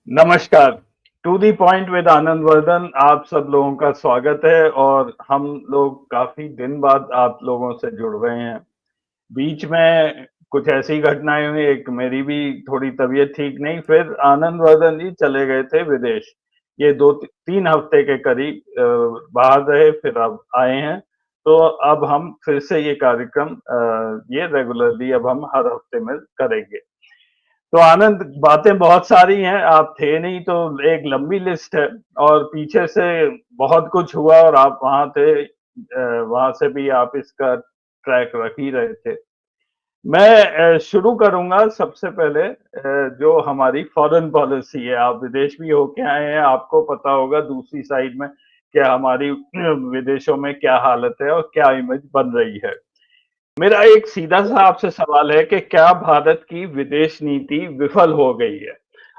नमस्कार। To the point with Anand Vardhan, आप सब लोगों का स्वागत है। और हम लोग काफी दिन बाद आप लोगों से जुड़ रहे हैं। बीच में कुछ ऐसी घटनाएं हुई, एक मेरी भी थोड़ी तबीयत ठीक नहीं, फिर आनंद वर्धन जी चले गए थे विदेश। ये 2-3 हफ्ते के करीब बाहर रहे, फिर अब आए हैं। तो अब हम फिर से ये कार्यक्रम ये रेगुलरली अब हम हर हफ्ते में करेंगे। तो आनंद, बातें बहुत सारी हैं, आप थे नहीं तो एक लंबी लिस्ट है। और पीछे से बहुत कुछ हुआ और आप वहाँ थे, वहाँ से भी आप इसका ट्रैक रख ही रहे थे। मैं शुरू करूँगा सबसे पहले, जो हमारी फॉरेन पॉलिसी है। आप विदेश भी होके आए हैं, आपको पता होगा दूसरी साइड में क्या हमारी विदेशों में क्या हालत है और क्या इमेज बन रही है। मेरा एक सीधा-सा आपसे सवाल है कि क्या भारत की विदेश नीति विफल हो गई है?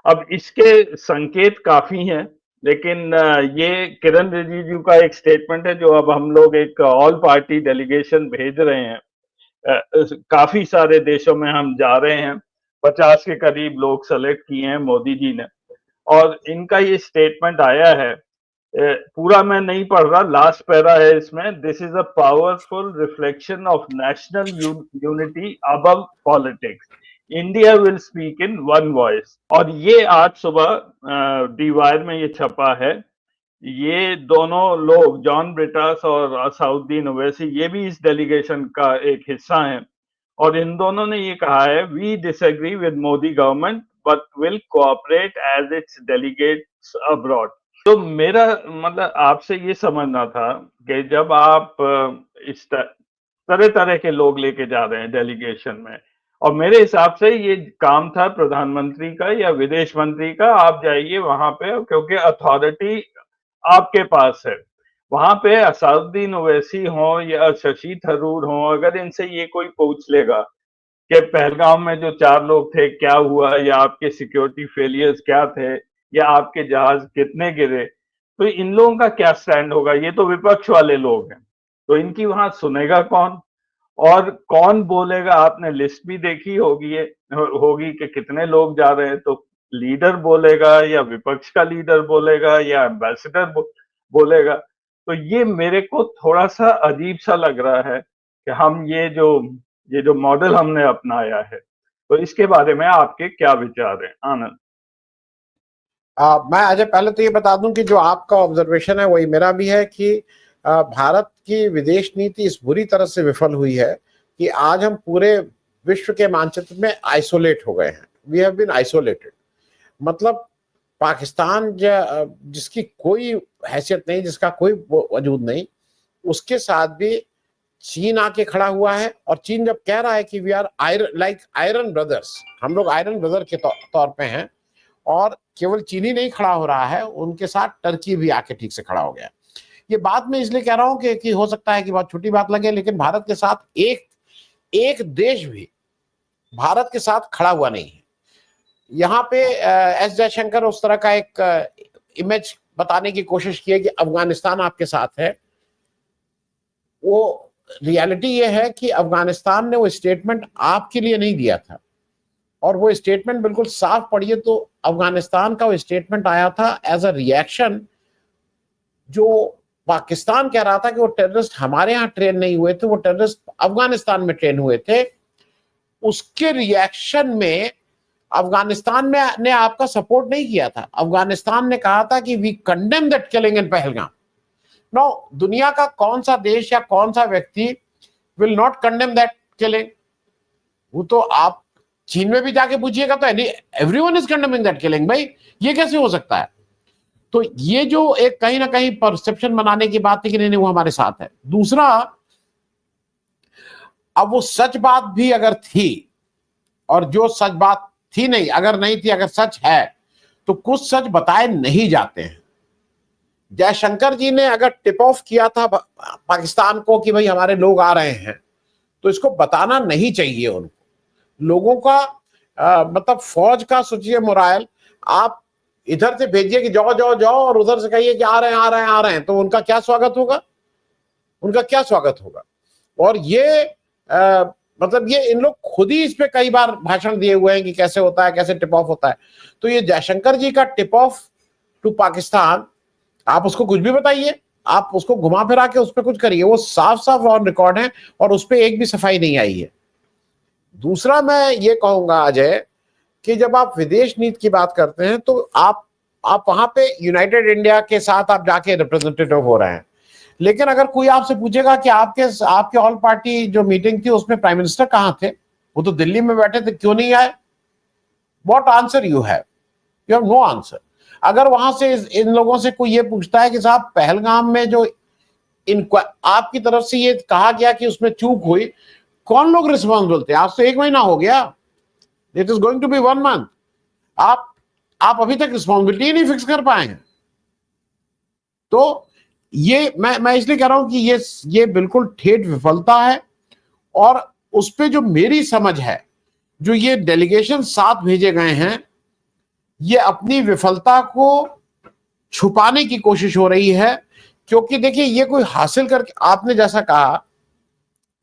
अब इसके संकेत काफ़ी हैं, लेकिन ये किरण रिजिजू का एक स्टेटमेंट है जो अब हम लोग एक ऑल पार्टी डेलीगेशन भेज रहे हैं। काफ़ी सारे देशों में हम जा रहे हैं, 50 के करीब लोग सेलेक्ट किए हैं मोदी जी ने। और इनका ये स्टेटमेंट आया है, पूरा मैं नहीं पढ़ रहा, लास्ट पैरा है इसमें। This is a powerful reflection of national unity above politics. India will speak in one voice. और ये आज सुबह डी वायर में ये छपा है। ये दोनों लोग, जॉन ब्रिटास और असाउद्दीन ओवैसी, ये भी इस डेलीगेशन का एक हिस्सा हैं। और इन दोनों ने ये कहा है, we disagree with Modi government but will cooperate as its delegates abroad. तो मेरा मतलब आपसे ये समझना था कि जब आप इस तरह तरह के लोग लेके जा रहे हैं डेलीगेशन में, और मेरे हिसाब से ये काम था प्रधानमंत्री का या विदेश मंत्री का, आप जाइए वहां पे क्योंकि अथॉरिटी आपके पास है। वहां पे असादुद्दीन ओवैसी हो या शशि थरूर हो, अगर इनसे ये कोई पूछ लेगा कि पहलगाम में जो 4 लोग थे क्या हुआ, या आपके सिक्योरिटी फेलियर्स क्या थे, या आपके जहाज कितने गिरे, तो इन लोगों का क्या स्टैंड होगा? ये तो विपक्ष वाले लोग हैं, तो इनकी वहां सुनेगा कौन? और कौन बोलेगा? आपने लिस्ट भी देखी होगी कि कितने लोग जा रहे हैं। तो लीडर बोलेगा या विपक्ष का लीडर बोलेगा या एम्बेसडर बोलेगा? तो ये मेरे को थोड़ा सा अजीब सा लग रहा है कि हम ये जो मॉडल हमने अपनाया है। तो इसके बारे में आपके क्या विचार हैं आनंद? मैं अजय पहले तो ये बता दूं कि जो आपका ऑब्जर्वेशन है वही मेरा भी है कि भारत की विदेश नीति इस बुरी तरह से विफल हुई है कि आज हम पूरे विश्व के मानचित्र में आइसोलेट हो गए हैं। We have been isolated. मतलब पाकिस्तान जिसकी कोई हैसियत नहीं, जिसका कोई वजूद नहीं, उसके साथ भी चीन आके खड़ा हुआ है। और चीन जब कह रहा है कि we are like iron brothers, हम लोग आयरन ब्रदर के तौर पे हैं, और केवल चीनी नहीं खड़ा हो रहा है, उनके साथ टर्की भी आके ठीक से खड़ा हो गया। ये बात मैं इसलिए कह रहा हूं कि हो सकता है कि बहुत छोटी बात लगे, लेकिन भारत के साथ एक एक देश भी भारत के साथ खड़ा हुआ नहीं है। यहाँ पे एस जयशंकर उस तरह का एक इमेज बताने की कोशिश की है कि अफगानिस्तान आपके साथ है। वो रियलिटी ये है कि अफगानिस्तान ने वो स्टेटमेंट आपके लिए नहीं दिया था, और वो स्टेटमेंट बिल्कुल साफ पढ़िए तो अफगानिस्तान का वो स्टेटमेंट आया था एज अ रिएक्शन। जो पाकिस्तान कह रहा था कि वो टेररिस्ट हमारे यहाँ ट्रेन नहीं हुए थे, वो टेररिस्ट अफगानिस्तान में ट्रेन हुए थे, उसके रिएक्शन में अफगानिस्तान में ने आपका सपोर्ट नहीं किया था। अफगानिस्तान ने कहा था कि we condemn that killing in Pahalgam. No, दुनिया का कौन सा देश या कौन सा व्यक्ति will not condemn that killing? वो तो आप चीन में भी जाके पूछिएगा तो everyone is condemning that killing. भाई ये कैसे हो सकता है? तो ये जो एक कहीं ना कहीं परसेप्शन बनाने की बात थी कि नहीं वो हमारे साथ है। दूसरा, अब वो सच बात भी अगर थी, और जो सच बात थी नहीं, अगर नहीं थी, अगर सच है, तो कुछ सच बताए नहीं जाते हैं। जयशंकर जी ने अगर टिप ऑफ किया था पाकिस्तान को कि भाई हमारे लोग आ रहे हैं, तो इसको बताना नहीं चाहिए उनको। लोगों का मतलब फौज का सोचिए मोराल, आप इधर से भेजिए कि जाओ जाओ जाओ, और उधर से कहिए कि आ रहे हैं आ रहे हैं आ रहे हैं, तो उनका क्या स्वागत होगा? उनका क्या स्वागत होगा? और ये मतलब ये इन लोग खुद ही इस पे कई बार भाषण दिए हुए हैं कि कैसे होता है, कैसे टिप ऑफ होता है। तो ये जयशंकर जी का टिप ऑफ टू पाकिस्तान, आप उसको कुछ भी बताइए, आप उसको घुमा फिरा के उस पर कुछ करिए, वो साफ साफ ऑन रिकॉर्ड है और उस पर एक भी सफाई नहीं आई है। दूसरा मैं ये कहूंगा अजय कि जब आप विदेश नीति की बात करते हैं तो आप वहां पे यूनाइटेड इंडिया के साथ आप जाके रिप्रेजेंटेटिव हो रहे हैं, लेकिन अगर कोई आपसे पूछेगा कि आपके ऑल पार्टी जो मीटिंग थी उसमें प्राइम मिनिस्टर कहां थे, वो तो दिल्ली में बैठे थे, क्यों नहीं आए? What answer you have? You have no answer. अगर वहां से इन लोगों से कोई ये पूछता है कि साहब पहलगाम में जो आपकी तरफ से ये कहा गया कि उसमें चूक हुई, कौन लोग रिस्पॉन्सिबल थे? आज तो 1 महीना हो गया, it is going to be 1 month. आप अभी तक रिस्पॉन्सिबिलिटी नहीं फिक्स कर पाए हैं। तो ये मैं इसलिए कह रहा हूं कि ये बिल्कुल ठेठ विफलता है। और उस पे जो मेरी समझ है, जो ये डेलीगेशन 7 भेजे गए हैं, ये अपनी विफलता को छुपाने की कोशिश हो रही है। क्योंकि देखिए ये कोई हासिल करके, आपने जैसा कहा,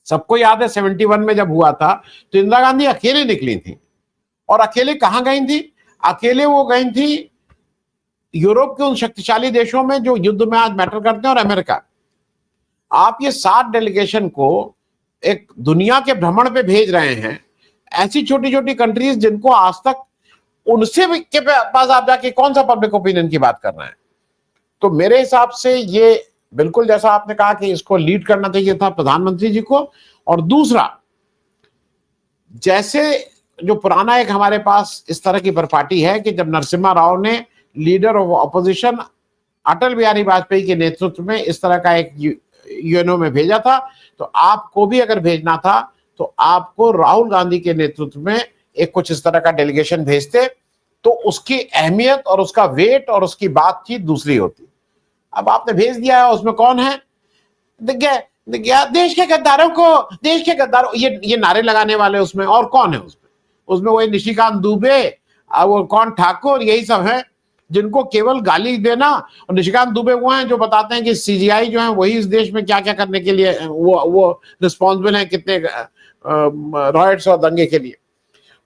सबको याद है 71 में जब हुआ था तो इंदिरा गांधी अकेले निकली थी, और अकेले कहां गई थी? अकेले वो गई थी यूरोप के उन शक्तिशाली देशों में जो युद्ध में आज मैटर करते हैं, और अमेरिका। आप ये 7 डेलीगेशन को एक दुनिया के भ्रमण पे भेज रहे हैं, ऐसी छोटी छोटी कंट्रीज जिनको आज तक, उनसे के पास आप जाके कौन सा पब्लिक ओपिनियन की बात कर रहे हैं? तो मेरे हिसाब से ये बिल्कुल जैसा आपने कहा कि इसको लीड करना चाहिए था प्रधानमंत्री जी को। और दूसरा, जैसे जो पुराना एक हमारे पास इस तरह की परिपाटी है कि जब नरसिम्हा राव ने leader of opposition Atal Bihari Vajpayee के नेतृत्व में इस तरह का एक यूएनओ में भेजा था, तो आपको भी अगर भेजना था तो आपको राहुल गांधी के नेतृत्व में एक कुछ इस तरह का डेलीगेशन भेजते, तो उसकी अहमियत और उसका वेट और उसकी बातचीत दूसरी होती। अब आपने भेज दिया है, उसमें कौन है? देश के गद्दारों को, देश के गद्दारों, ये नारे लगाने वाले उसमें, और कौन है उसमें वही निशिकांत दुबे, वो कौन ठाकुर, यही सब है जिनको केवल गाली देना। और निशिकांत दुबे वो हैं जो बताते हैं कि सीजीआई जो है वही इस देश में क्या क्या करने के लिए वो रिस्पॉन्सिबल है, कितने रॉयट्स और दंगे के लिए।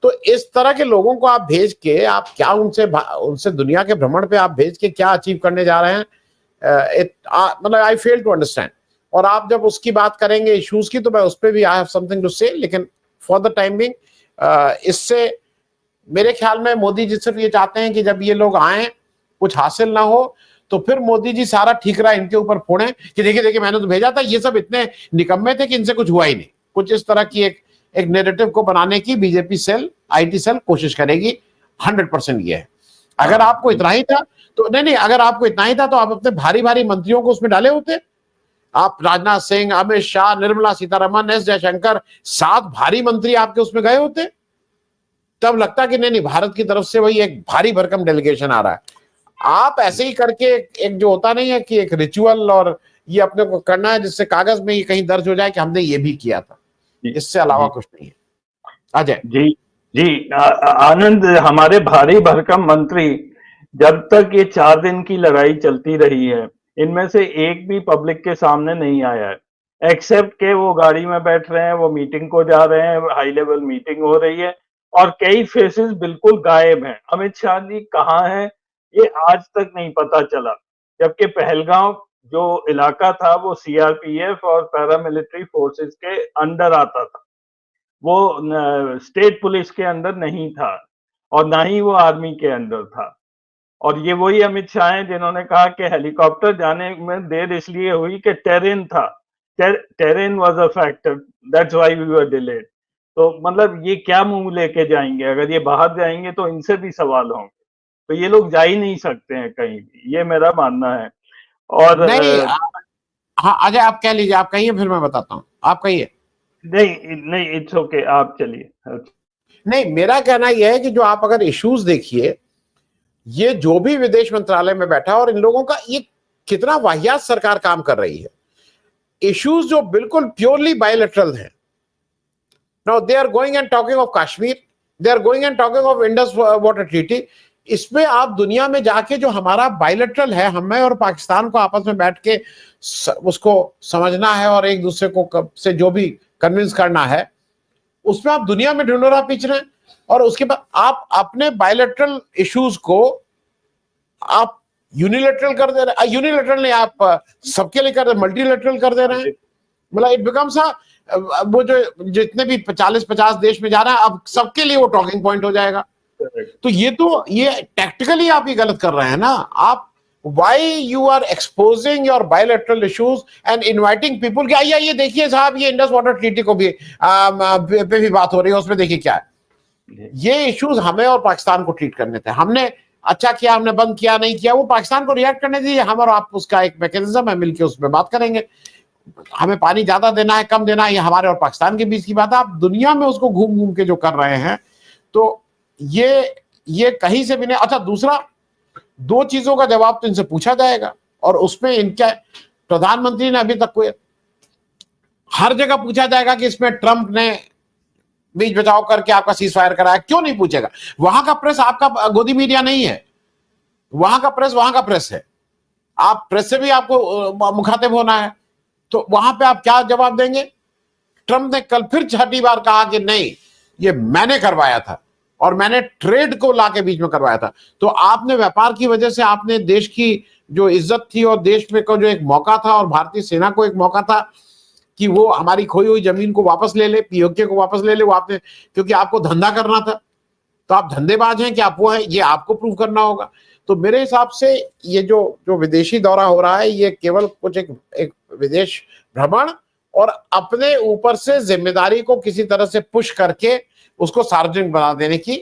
तो इस तरह के लोगों को आप भेज के आप क्या उनसे दुनिया के भ्रमण पे आप भेज के क्या अचीव करने जा रहे हैं? मतलब आई फेल टू अंडरस्टैंड। और आप जब उसकी बात करेंगे इश्यूज की, तो मैं उस पर भी आई हैव समथिंग टू से, लेकिन फॉर द टाइम बिंग इससे मेरे ख्याल में मोदी जी सिर्फ ये चाहते हैं कि जब ये लोग आए कुछ हासिल ना हो तो फिर मोदी जी सारा ठीकरा इनके ऊपर फोड़ें कि देखिए देखिए मैंने तो भेजा था, ये सब इतने निकम्मे थे कि इनसे कुछ हुआ ही नहीं। कुछ इस तरह की एक नैरेटिव को बनाने की बीजेपी सेल, आईटी सेल कोशिश करेगी। 100% ये है। अगर आपको इतना ही था तो नहीं, अगर आपको इतना ही था तो आप अपने भारी भारी मंत्रियों को उसमें डाले होते। आप राजनाथ सिंह, अमित शाह, निर्मला सीतारमन, एस जयशंकर, 7 भारी मंत्री आपके उसमें गए होते, तब लगता कि नहीं भारत की तरफ से वही एक भारी भरकम डेलीगेशन आ रहा है। आप ऐसे ही करके एक जो होता नहीं है कि एक रिचुअल और ये अपने को करना है जिससे कागज में ये कहीं दर्ज हो जाए कि हमने ये भी किया था, इससे अलावा कुछ नहीं है। अजय जी जी आनंद, हमारे भारी भरकम मंत्री, जब तक ये 4 दिन की लड़ाई चलती रही है, इनमें से एक भी पब्लिक के सामने नहीं आया है, एक्सेप्ट के वो गाड़ी में बैठ रहे हैं, वो मीटिंग को जा रहे हैं, हाई लेवल मीटिंग हो रही है, और कई फेसेस बिल्कुल गायब हैं। अमित शाह जी कहाँ हैं ये आज तक नहीं पता चला, जबकि पहलगांव जो इलाका था वो सीआरपीएफ और पैरामिलिट्री फोर्सेस के अंडर आता था, वो स्टेट पुलिस के अंदर नहीं था और ना ही वो आर्मी के अंदर था। और ये वही अमित शाह हैं जिन्होंने कहा कि हेलीकॉप्टर जाने में देर इसलिए हुई कि टेरेन था, terrain was a factor, that's why we were delayed. तो मतलब ये क्या मुंह लेके जाएंगे? अगर ये बाहर जाएंगे तो इनसे भी सवाल होंगे, तो ये लोग जा ही नहीं सकते हैं कहीं भी, ये मेरा मानना है। और नहीं, हाँ अजय आप कह लीजिए, आप कहिए फिर मैं बताता हूँ, आप कहिए। नहीं नहीं, इट्स ओके, आप चलिए। नहीं, मेरा कहना यह है कि जो आप अगर इश्यूज देखिए, ये जो भी विदेश मंत्रालय में बैठा और इन लोगों का ये कितना वाहियात सरकार काम कर रही है। इश्यूज जो बिल्कुल प्योरली बायलैटरल हैं। Now they are going and talking of Kashmir, they are going and talking of Indus water treaty. इसमें आप दुनिया में जाके जो हमारा बायलैटरल है, हमें और पाकिस्तान को आपस में बैठ के उसको समझना है और एक दूसरे को से जो भी कन्विंस करना है, उसमें आप दुनिया में ढिंढोरा पीट रहे हैं, और उसके बाद आप अपने बायलैटरल इश्यूज को आप यूनिलैटरल कर दे रहे हैं। यूनिलैटरल नहीं, आप सबके लिए कर रहे हैं, मल्टीलैटरल कर दे रहे हैं। मतलब इट बिकम्स वो जो जितने भी 40-50 देश में जा रहा है, अब सबके लिए वो टॉकिंग पॉइंट हो जाएगा। तो ये टैक्टिकली आप ये गलत कर रहे हैं ना। आप why you are exposing your bilateral issues and inviting people कि आइए ये देखिए साहब, ये इंडस वाटर ट्रीटी को भी पे भी बात हो रही है, उसमें देखिए क्या है। ये इश्यूज हमें और पाकिस्तान को ट्रीट करने थे। हमने अच्छा किया, हमने बंद किया नहीं किया, वो पाकिस्तान को रिएक्ट करने दीजिए। हम और आप उसका एक मैकेनिज्म है, मिलकर उसमें बात करेंगे। हमें पानी ज्यादा देना है कम देना है, ये हमारे और पाकिस्तान के बीच की बात है। आप दुनिया में उसको घूम घूम के जो कर रहे हैं, तो ये कहीं से भी नहीं। अच्छा, दूसरा, दो चीजों का जवाब तो इनसे पूछा जाएगा, और उसमें इनका प्रधानमंत्री ने अभी तक कोई, हर जगह पूछा जाएगा कि इसमें ट्रंप ने बीच बचाव करके आपका सीज फायर कराया, क्यों नहीं पूछेगा? वहां का प्रेस आपका गोदी मीडिया नहीं है, वहां का प्रेस है। आप प्रेस से भी आपको मुखातिब होना है, तो वहां पे आप क्या जवाब देंगे? ट्रंप ने कल फिर छठी बार कहा कि नहीं, ये मैंने करवाया था और मैंने ट्रेड को लाके बीच में करवाया था। तो आपने व्यापार की वजह से आपने देश की जो इज्जत थी और देश में को जो एक मौका था, और भारतीय सेना को एक मौका था कि वो हमारी खोई हुई जमीन को वापस ले ले, पीओके को वापस ले ले, वो आपने, क्योंकि आपको धंधा करना था, तो आप धंधेबाज हैं कि आप वो हैं, ये आपको प्रूव करना होगा। तो मेरे हिसाब से ये जो विदेशी दौरा हो रहा है, ये केवल कुछ एक विदेश भ्रमण और अपने ऊपर से जिम्मेदारी को किसी तरह से पुश करके उसको सार्वजनिक बना देने की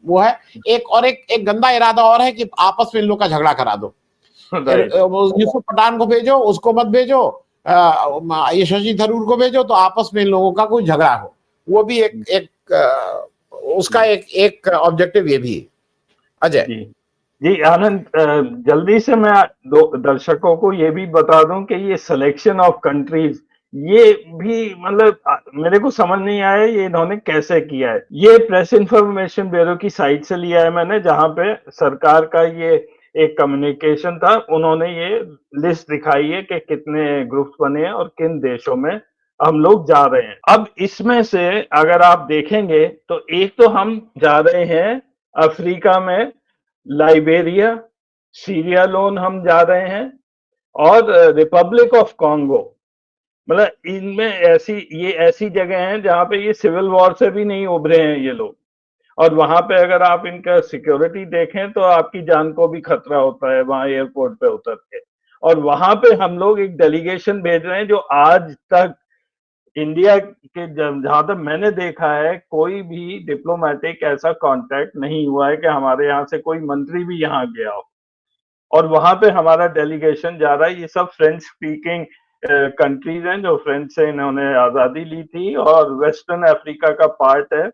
वो है। एक गंदा इरादा और है कि आपस में इन लोग का झगड़ा करा दो। यूसुफ पठान को भेजो, उसको मत भेजो, ये शशि थरूर को भेजो, तो आपस में इन लोगों का कोई झगड़ा हो। वो भी उसका एक ऑब्जेक्टिव ये भी है। अजय जी आनंद, जल्दी से मैं दर्शकों को ये भी बता दूं कि ये सिलेक्शन ऑफ कंट्रीज, ये भी मतलब मेरे को समझ नहीं आया ये इन्होंने कैसे किया है। ये प्रेस इंफॉर्मेशन ब्यूरो की साइट से लिया है मैंने, जहां पे सरकार का ये एक कम्युनिकेशन था, उन्होंने ये लिस्ट दिखाई है कि कितने ग्रुप्स बने हैं और किन देशों में हम लोग जा रहे हैं। अब इसमें से अगर आप देखेंगे तो एक तो हम जा रहे हैं अफ्रीका में, लाइबेरिया, सीरिया लोन हम जा रहे हैं, और रिपब्लिक ऑफ कॉन्गो। मतलब इनमें ऐसी जगह हैं जहां पे ये सिविल वॉर से भी नहीं उभरे हैं ये लोग, और वहां पे अगर आप इनका सिक्योरिटी देखें तो आपकी जान को भी खतरा होता है वहां एयरपोर्ट पे उतर के। और वहां पे हम लोग एक डेलीगेशन भेज रहे हैं जो आज तक इंडिया के, जहां तक मैंने देखा है, कोई भी डिप्लोमेटिक ऐसा कांटेक्ट नहीं हुआ है कि हमारे यहाँ से कोई मंत्री भी यहाँ गया हो, और वहां पे हमारा डेलीगेशन जा रहा है। ये सब फ्रेंच स्पीकिंग कंट्रीज हैं जो फ्रेंच से इन्होंने आजादी ली थी, और वेस्टर्न अफ्रीका का पार्ट है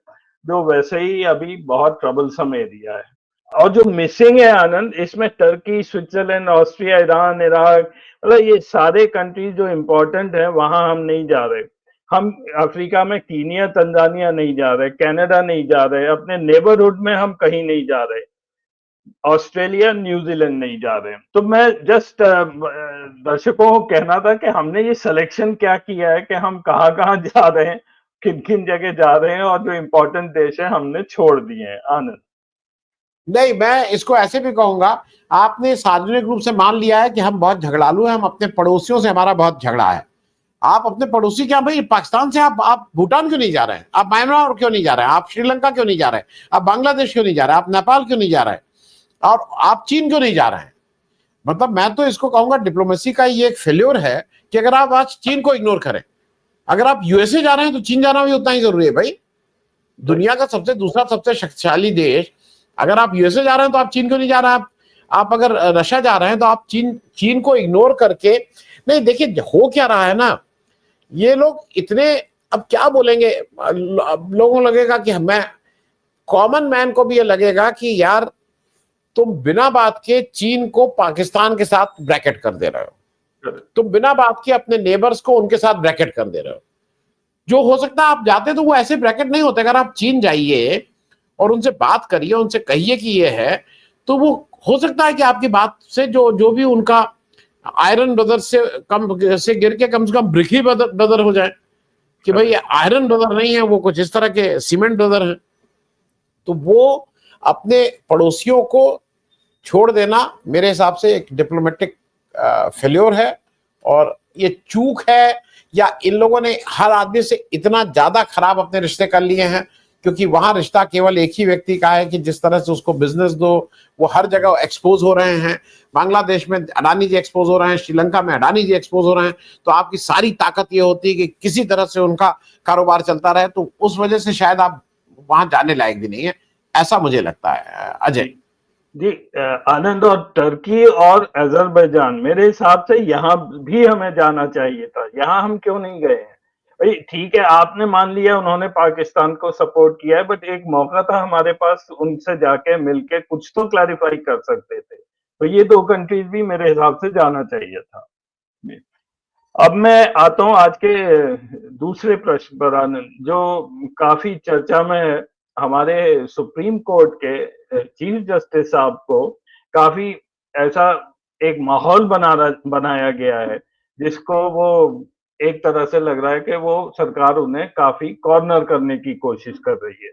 जो वैसे ही अभी बहुत ट्रबलसम एरिया है। और जो मिसिंग है आनंद, इसमें Turkey, Switzerland, Austria, Iran, Iraq, मतलब ये सारे कंट्रीज जो इम्पोर्टेंट है वहां हम नहीं जा रहे। हम अफ्रीका में कीनिया, तंजानिया नहीं जा रहे, कनाडा नहीं जा रहे, अपने नेबरहुड में हम कहीं नहीं जा रहे, ऑस्ट्रेलिया, न्यूजीलैंड नहीं जा रहे हैं। तो मैं जस्ट दर्शकों को कहना था कि हमने ये सिलेक्शन क्या किया है कि हम कहाँ कहाँ जा रहे हैं, किन किन जगह जा रहे हैं, और जो इम्पोर्टेंट देश है हमने छोड़ दिए हैं। आनंद नहीं, मैं इसको ऐसे भी कहूंगा, आपने सार्वजनिक रूप से मान लिया है कि हम बहुत झगड़ालू हैं, हम अपने पड़ोसियों से हमारा बहुत झगड़ा है। आप अपने पड़ोसी क्या भाई, पाकिस्तान से आप भूटान क्यों नहीं जा रहे हैं? आप म्यांमार क्यों नहीं जा रहे हैं? आप श्रीलंका क्यों नहीं जा रहे हैं? आप बांग्लादेश क्यों नहीं जा रहे हैं? आप नेपाल क्यों नहीं जा रहे हैं? और आप चीन क्यों नहीं जा रहे हैं? मतलब मैं तो इसको कहूंगा डिप्लोमेसी का ये एक फेल्योर है कि अगर आप आज चीन को इग्नोर करें। अगर आप यूएसए जा रहे हैं तो चीन जाना भी उतना ही जरूरी है भाई। दुनिया का दूसरा सबसे शक्तिशाली देश, अगर आप यूएसए जा रहे हैं तो आप चीन क्यों नहीं जा रहे हैं? आप अगर रशिया जा रहे हैं तो आप चीन को इग्नोर करके नहीं। देखिए हो क्या रहा है ना, ये लोग इतने, अब क्या बोलेंगे, लोगों को लगेगा कि मैं, कॉमन मैन को भी ये लगेगा कि यार तुम बिना बात के चीन को पाकिस्तान के साथ ब्रैकेट कर दे रहे हो, तुम बिना बात के अपने नेबर्स को उनके साथ ब्रैकेट कर दे रहे हो। जो हो सकता है आप जाते तो वो ऐसे ब्रैकेट नहीं होते। अगर आप चीन जाइए और उनसे बात करिए, उनसे कहिए कि ये है, तो वो हो सकता है कि आपकी बात से जो भी उनका आयरन ब्रदर से गिर के कम से कम ब्रिक ही ब्रदर हो जाए कि भाई आयरन ब्रदर नहीं है, वो कुछ इस तरह के सीमेंट ब्रदर हैं। तो वो अपने पड़ोसियों को छोड़ देना मेरे हिसाब से एक डिप्लोमेटिक फेल्योर है, और ये चूक है, या इन लोगों ने हर आदमी से इतना ज्यादा खराब अपने रिश्ते कर लिए हैं, क्योंकि वहां रिश्ता केवल एक ही व्यक्ति का है कि जिस तरह से उसको बिजनेस दो, वो हर जगह एक्सपोज हो रहे हैं। बांग्लादेश में अडानी जी एक्सपोज हो रहे हैं, श्रीलंका में अडानी जी एक्सपोज हो रहे हैं, तो आपकी सारी ताकत ये होती है कि किसी तरह से उनका कारोबार चलता रहे, तो उस वजह से शायद आप वहां जाने लायक भी नहीं है, ऐसा मुझे लगता है। अजय जी, आनंद, और टर्की और अजरबैजान मेरे हिसाब से यहाँ भी हमें जाना चाहिए था। यहाँ हम क्यों नहीं गए हैं? भाई ठीक है, आपने मान लिया उन्होंने पाकिस्तान को सपोर्ट किया है, बट एक मौका था हमारे पास, उनसे जाके मिलके कुछ तो क्लैरिफाई कर सकते थे। तो ये दो कंट्रीज भी मेरे हिसाब से जाना चाहिए था। अब मैं आता हूँ आज के दूसरे प्रश्न पर, आनंद, जो काफी चर्चा में है। हमारे सुप्रीम कोर्ट के चीफ जस्टिस साहब को काफी ऐसा एक माहौल बनाया गया है, जिसको वो एक तरह से लग रहा है कि वो सरकार उन्हें काफी कॉर्नर करने की कोशिश कर रही है।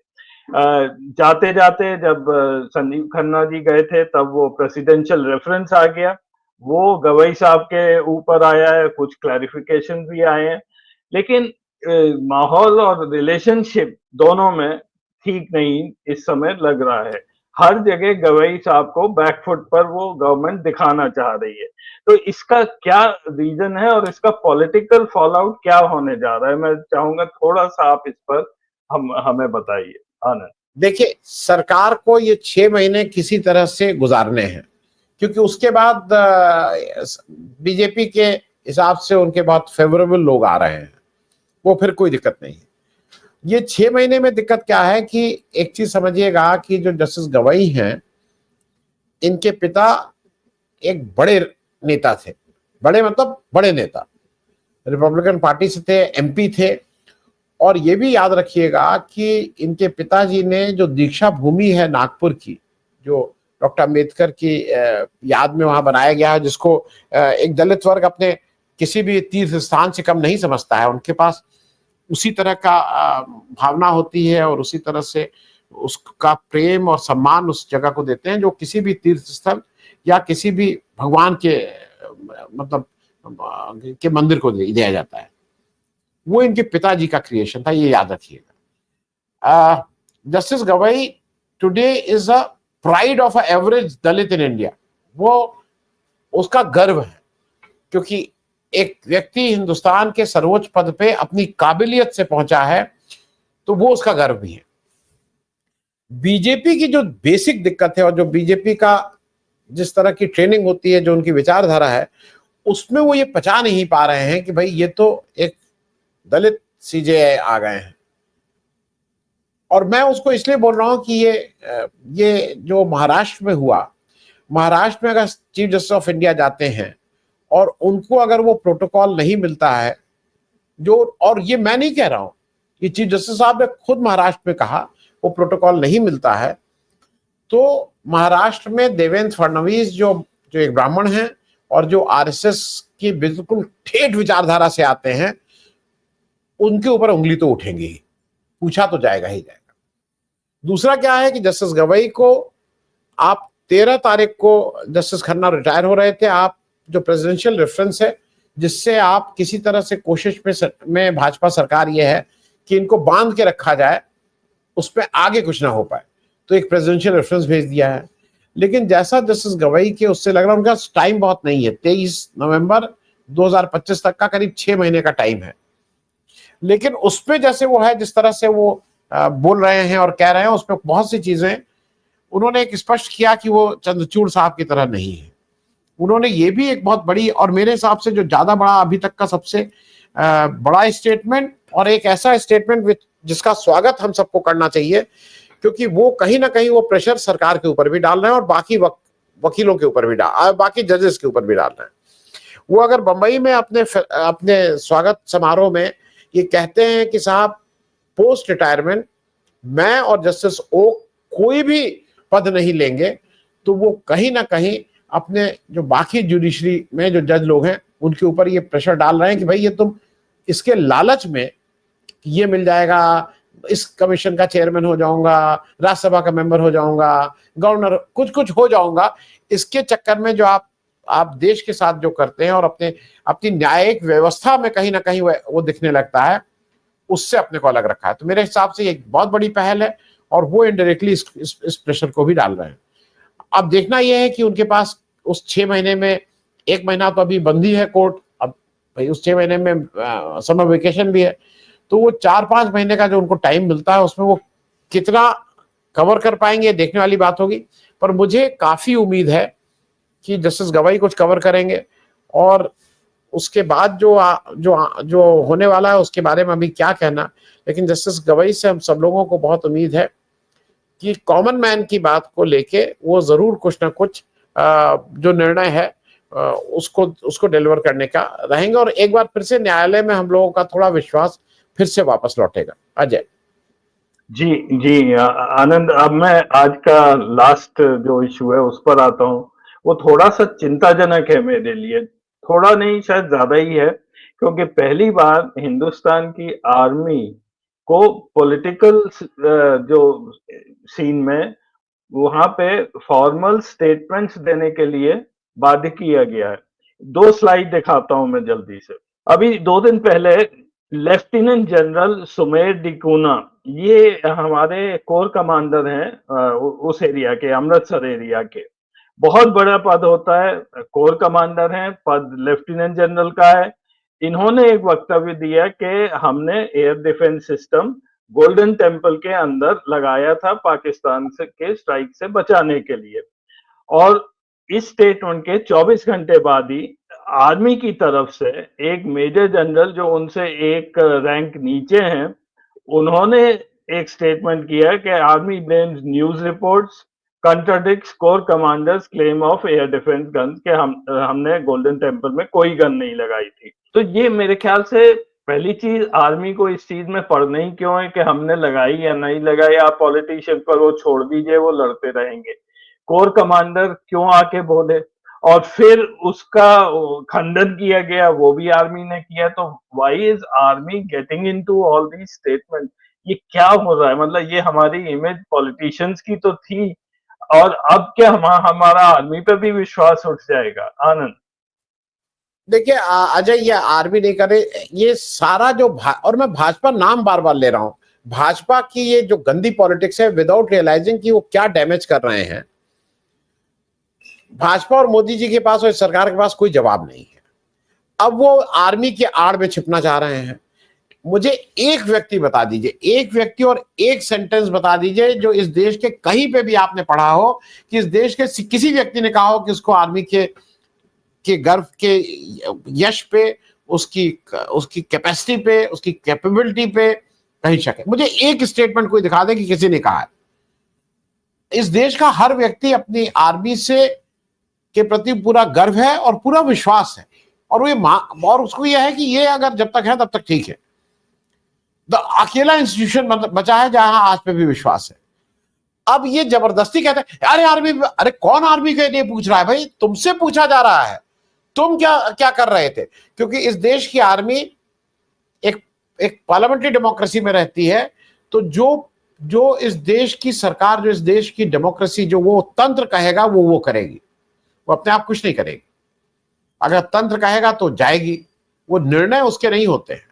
जाते जाते जब संजीव खन्ना जी गए थे, तब वो प्रेसिडेंशियल रेफरेंस आ गया, वो गवई साहब के ऊपर आया है, कुछ क्लैरिफिकेशन भी आए हैं, लेकिन माहौल और रिलेशनशिप दोनों में ठीक नहीं इस समय लग रहा है। हर जगह गवई साहब को बैकफुट पर वो गवर्नमेंट दिखाना चाह रही है। तो इसका क्या रीजन है और इसका पॉलिटिकल फॉल आउट क्या होने जा रहा है? मैं चाहूंगा थोड़ा सा आप इस पर हमें बताइए, आनंद। देखिए, सरकार को ये 6 महीने किसी तरह से गुजारने हैं, क्योंकि उसके बाद बीजेपी के हिसाब से उनके बहुत फेवरेबल लोग आ रहे हैं, वो फिर कोई दिक्कत नहीं है। ये 6 महीने में दिक्कत क्या है कि एक चीज समझिएगा कि जो जस्टिस गवई हैं, इनके पिता एक बड़े नेता थे, बड़े मतलब बड़े नेता, रिपब्लिकन पार्टी से थे, एमपी थे। और ये भी याद रखिएगा कि इनके पिताजी ने जो दीक्षा भूमि है नागपुर की, जो डॉक्टर अम्बेडकर की याद में वहां बनाया गया है, जिसको एक दलित वर्ग अपने किसी भी तीर्थ स्थान से कम नहीं समझता है, उनके पास उसी तरह का भावना होती है, और उसी तरह से उसका प्रेम और सम्मान उस जगह को देते हैं, जो किसी भी तीर्थ स्थल या किसी भी भगवान के मतलब के मंदिर को दिया जाता है। वो इनके पिताजी का क्रिएशन था, ये याद रखिएगा। Justice Gavai today is a pride of a average Dalit in India. वो उसका गर्व है, क्योंकि एक व्यक्ति हिंदुस्तान के सर्वोच्च पद पे अपनी काबिलियत से पहुंचा है, तो वो उसका गर्व भी है। बीजेपी की जो बेसिक दिक्कत है, और जो बीजेपी का जिस तरह की ट्रेनिंग होती है, जो उनकी विचारधारा है, उसमें वो ये पचा नहीं पा रहे हैं कि भाई ये तो एक दलित सीजेआई आ गए हैं। और मैं उसको इसलिए बोल रहा हूं कि ये जो महाराष्ट्र में हुआ, महाराष्ट्र में अगर चीफ जस्टिस ऑफ इंडिया जाते हैं और उनको अगर वो प्रोटोकॉल नहीं मिलता है, जो, और ये मैं नहीं कह रहा हूं, कि चीफ जस्टिस साहब ने खुद महाराष्ट्र में कहा वो प्रोटोकॉल नहीं मिलता है, तो महाराष्ट्र में देवेंद्र फडणवीस जो एक ब्राह्मण हैं और जो आरएसएस की बिल्कुल ठेठ विचारधारा से आते हैं, उनके ऊपर उंगली तो उठेंगी ही, पूछा तो जाएगा ही जाएगा। दूसरा क्या है कि जस्टिस गवई को आप 13 तारीख को, जस्टिस खन्ना रिटायर हो रहे थे, आप जो प्रेसिडेंशियल रेफरेंस है, जिससे आप किसी तरह से कोशिश में भाजपा सरकार ये है कि इनको बांध के रखा जाए, उसमें आगे कुछ ना हो पाए, तो एक प्रेसिडेंशियल रेफरेंस भेज दिया है। लेकिन जैसा जस्टिस गवई के उससे लग रहा है, उनका टाइम बहुत नहीं है, 23 नवंबर 2025 तक का करीब 6 महीने का टाइम है। लेकिन उसपे जैसे वो है, जिस तरह से वो बोल रहे हैं और कह रहे हैं, उसमें बहुत सी चीजें उन्होंने एक स्पष्ट किया कि वो चंद्रचूड़ साहब की तरह नहीं है। उन्होंने ये भी एक बहुत बड़ी, और मेरे हिसाब से जो ज्यादा बड़ा अभी तक का सबसे बड़ा स्टेटमेंट, और एक ऐसा स्टेटमेंट जिसका स्वागत हम सबको करना चाहिए, क्योंकि वो कहीं ना कहीं वो प्रेशर सरकार के ऊपर भी डाल रहे हैं और बाकी वकीलों के ऊपर भी बाकी जजेस के ऊपर भी डाल रहे हैं। वो अगर बंबई में अपने स्वागत समारोह में ये कहते हैं कि साहब पोस्ट रिटायरमेंट मैं और जस्टिस ओ कोई भी पद नहीं लेंगे, तो वो कहीं ना कहीं अपने जो बाकी जुडिशरी में जो जज लोग हैं उनके ऊपर ये प्रेशर डाल रहे हैं कि भाई ये तुम इसके लालच में कि ये मिल जाएगा, इस कमीशन का चेयरमैन हो जाऊंगा, राज्यसभा का मेंबर हो जाऊंगा, गवर्नर, कुछ कुछ हो जाऊंगा। इसके चक्कर में जो आप देश के साथ जो करते हैं और अपनी न्यायिक व्यवस्था में कहीं ना कहीं वो दिखने लगता है, उससे अपने को अलग रखा है। तो मेरे हिसाब से एक बहुत बड़ी पहल है और वो इनडायरेक्टली इस प्रेशर को भी डाल रहे हैं। अब देखना यह है कि उनके पास उस 6 महीने में 1 महीना तो अभी बंद ही है कोर्ट, अब भाई उस 6 महीने में समर वेकेशन भी है, तो वो 4-5 महीने का जो उनको टाइम मिलता है उसमें वो कितना कवर कर पाएंगे देखने वाली बात होगी। पर मुझे काफी उम्मीद है कि जस्टिस गवाई कुछ कवर करेंगे और उसके बाद जो होने वाला है उसके बारे में अभी क्या कहना। लेकिन जस्टिस गवाई से हम सब लोगों को बहुत उम्मीद है कि कॉमन मैन की बात को लेके वो जरूर कुछ ना कुछ जो निर्णय है उसको डिलीवर करने का रहेंगे और एक बार फिर से न्यायालय में हम लोगों का थोड़ा विश्वास फिर से वापस लौटेगा। अजय जी जी आनंद, अब मैं आज का लास्ट जो इशू है उस पर आता हूँ। वो थोड़ा सा चिंताजनक है मेरे लिए, थोड़ा नहीं शायद ज्यादा ही है, क्योंकि पहली बार हिंदुस्तान की आर्मी को पॉलिटिकल जो सीन में वहां पे फॉर्मल स्टेटमेंट्स देने के लिए बाध्य किया गया है। 2 स्लाइड दिखाता हूं मैं जल्दी से। अभी 2 दिन पहले लेफ्टिनेंट जनरल सुमेर डिकूना, ये हमारे कोर कमांडर हैं उस एरिया के, अमृतसर एरिया के। बहुत बड़ा पद होता है, कोर कमांडर हैं, पद लेफ्टिनेंट जनरल का है। इन्होंने एक वक्तव्य दिया कि हमने air defence system golden temple के अंदर लगाया था पाकिस्तान से के स्ट्राइक से बचाने के लिए, और इस स्टेटमेंट के 24 घंटे बाद ही आर्मी की तरफ से एक मेजर जनरल जो उनसे एक रैंक नीचे हैं, उन्होंने एक स्टेटमेंट किया कि army blames news reports contradicts core commanders claim of air defence gun के हमने गोल्डन टेम्पल में कोई गन नहीं लगाई थी। तो ये मेरे ख्याल से पहली चीज, आर्मी को इस चीज में पढ़ना ही क्यों है कि हमने लगाई या नहीं लगाई, आप पॉलिटिशियन पर वो छोड़ दीजिए, वो लड़ते रहेंगे। कोर कमांडर क्यों आके बोले और फिर उसका खंडन किया गया, वो भी आर्मी ने किया। तो why is army getting into all these statement? ये क्या हो रहा है? मतलब ये हमारी इमेज पॉलिटिशियंस की तो थी, और अब क्या हमारा आर्मी पे भी विश्वास उठ जाएगा? आनंद देखिए अजय, ये आर्मी नहीं करे ये सारा जो और मैं भाजपा नाम बार बार ले रहा हूं, भाजपा की ये जो गंदी पॉलिटिक्स है विदाउट रियलाइजिंग कि वो क्या डैमेज कर रहे हैं। भाजपा और मोदी जी के पास और सरकार के पास कोई जवाब नहीं है। अब वो आर्मी की आड़ में छिपना चाह रहे हैं। मुझे एक व्यक्ति बता दीजिए, एक व्यक्ति और एक सेंटेंस बता दीजिए जो इस देश के कहीं पे भी आपने पढ़ा हो कि इस देश के किसी व्यक्ति ने कहा हो कि उसको आर्मी के गर्व के यश पे, उसकी कैपेसिटी पे, उसकी कैपेबिलिटी पे कहीं शक है। मुझे एक स्टेटमेंट कोई दिखा दे कि किसी ने कहा है। इस देश का हर व्यक्ति अपनी आर्मी से के प्रति पूरा गर्व है और पूरा विश्वास है, और वो और उसको यह है कि ये अगर जब तक है तब तक ठीक है। अकेला इंस्टीट्यूशन बचा है जहां आज पे भी विश्वास है। अब ये जबरदस्ती कहते हैं अरे आर्मी, अरे कौन आर्मी के लिए पूछ रहा है भाई? तुमसे पूछा जा रहा है, तुम क्या क्या कर रहे थे? क्योंकि इस देश की आर्मी एक पार्लियामेंट्री डेमोक्रेसी में रहती है, तो जो इस देश की सरकार, जो इस देश की डेमोक्रेसी, जो वो तंत्र कहेगा वो करेगी, वो अपने आप कुछ नहीं करेगी। अगर तंत्र कहेगा तो जाएगी। वो निर्णय उसके नहीं होते हैं,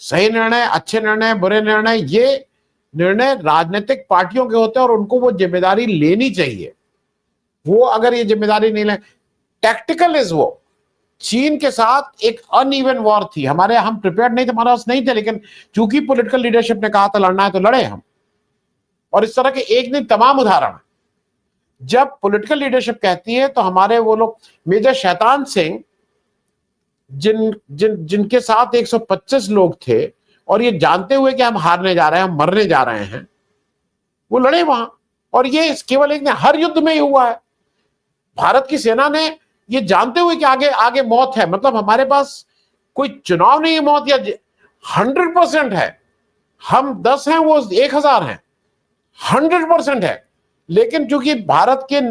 सही निर्णय, अच्छे निर्णय, बुरे निर्णय, ये निर्णय राजनीतिक पार्टियों के होते हैं और उनको वो जिम्मेदारी लेनी चाहिए। वो अगर ये जिम्मेदारी नहीं ले, टैक्टिकल इज वो। चीन के साथ एक अनइवन वॉर थी, हम प्रिपेयर्ड नहीं थे, हमारे पास नहीं थे, लेकिन चूंकि पॉलिटिकल लीडरशिप ने कहा था लड़ना है तो लड़े हम। और इस तरह के एक नहीं तमाम उदाहरण। जब पॉलिटिकल लीडरशिप कहती है तो हमारे वो लोग, मेजर शैतान सिंह जिनके साथ 125 लोग थे और ये जानते हुए कि हम हारने जा रहे हैं, हम मरने जा रहे हैं, वो लड़े वहां। और ये केवल एक ने, हर युद्ध में ही हुआ है। भारत की सेना ने ये जानते हुए कि आगे आगे मौत है, मतलब हमारे पास कोई चुनाव नहीं है, मौत या 100% है। हम 10 हैं, वो 1000 हैं, 100% है। लेकिन चूंकि भारत के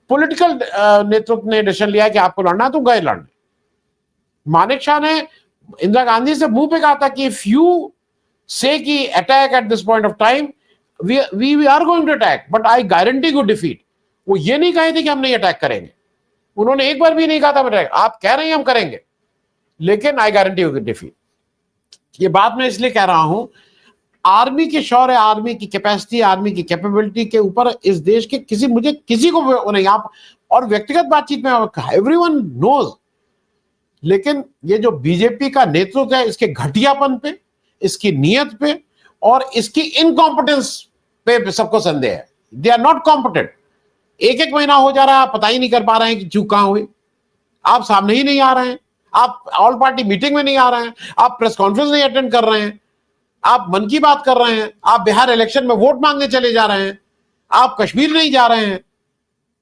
पॉलिटिकल नेतृत्व ने डिसीजन लिया कि आपको लड़ना है तो गए लड़ने। मानेक शॉ ने इंदिरा गांधी से मुंह पे कहा था कि इफ यू say कि attack at this point of time, we are going to attack, but I guarantee you defeat. वो ये नहीं कहे थे कि हम नहीं अटैक करेंगे, उन्होंने एक बार भी नहीं कहा था अटैक, आप कह रहे हैं हम करेंगे, लेकिन आई गारंटी यू डिफीट। ये बात मैं इसलिए कह रहा हूं, आर्मी के शौर्य, आर्मी की कैपेसिटी, आर्मी की कैपेबिलिटी के ऊपर इस देश के किसी को वो नहीं, आप और व्यक्तिगत बातचीत में एवरीवन नोज, लेकिन ये जो बीजेपी का नेतृत्व है, इसके घटियापन पे, इसकी नियत पे और इसकी इनकॉम्पिटेंस पे सबको संदेह है। They are not competent. एक महीना हो जा रहा है, आप पता ही नहीं कर पा रहे हैं कि चूक कहां हुई, आप सामने ही नहीं आ रहे हैं, आप ऑल पार्टी मीटिंग में नहीं आ रहे हैं, आप प्रेस कॉन्फ्रेंस नहीं अटेंड कर रहे हैं, आप मन की बात कर रहे हैं, आप बिहार इलेक्शन में वोट मांगने चले जा रहे हैं, आप कश्मीर नहीं जा रहे हैं,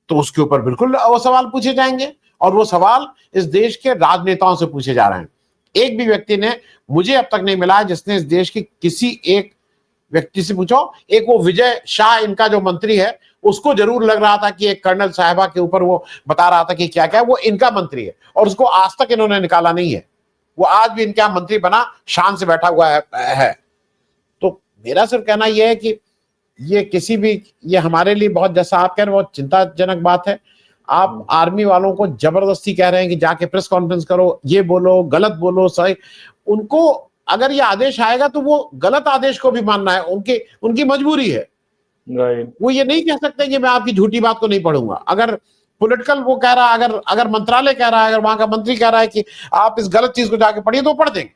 तो उसके ऊपर बिल्कुल वो सवाल पूछे जाएंगे, और वो सवाल इस देश के राजनेताओं से पूछे जा रहे हैं। एक भी व्यक्ति ने, मुझे अब तक नहीं मिला जिसने इस देश की किसी एक व्यक्ति से पूछो, एक वो विजय शाह इनका जो मंत्री है, उसको जरूर लग रहा था कि एक कर्नल साहिबा के ऊपर वो बता रहा था कि क्या क्या, वो इनका मंत्री है, और उसको आज तक इन्होंने निकाला नहीं है, वो आज भी इनका मंत्री बना शान से बैठा हुआ है। तो मेरा सिर्फ कहना यह है कि ये हमारे लिए बहुत, जैसा आप कह रहे हैं, बहुत चिंताजनक बात है। आप आर्मी वालों को जबरदस्ती कह रहे हैं कि जाके प्रेस कॉन्फ्रेंस करो, ये बोलो, गलत बोलो, सही, उनको अगर ये आदेश आएगा तो वो गलत आदेश को भी मानना है, उनकी मजबूरी है। वो ये नहीं कह सकते कि मैं आपकी झूठी बात को नहीं पढ़ूंगा। अगर पॉलिटिकल वो कह रहा है, अगर मंत्रालय कह रहा है, अगर वहां का मंत्री कह रहा है कि आप इस गलत चीज को जाके पढ़िए, तो पढ़ देंगे।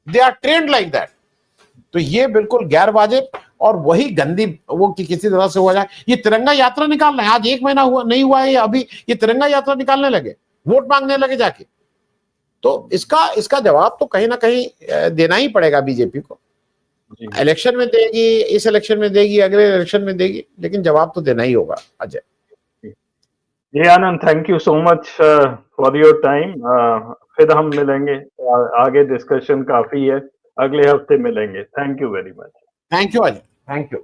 They are trained like that. तो ये बिल्कुल गैर वाजिब और वही गंदी वो कि किसी तरह से हो जाए। ये तिरंगा यात्रा निकाल रहे हैं, आज 1 महीना हुआ नहीं हुआ है, अभी ये तिरंगा यात्रा निकालने लगे, वोट मांगने लगे जाके। तो इसका जवाब तो कहीं ना कहीं देना ही पड़ेगा बीजेपी को। इलेक्शन में देगी, इस इलेक्शन में देगी, अगले इलेक्शन में देगी, लेकिन जवाब तो देना ही होगा। Ajay ji Anand, thank you so much for your time. फिर हम मिलेंगे, आगे डिस्कशन काफी है, अगले हफ्ते मिलेंगे। Thank you very much. Thank you Ajay, thank you.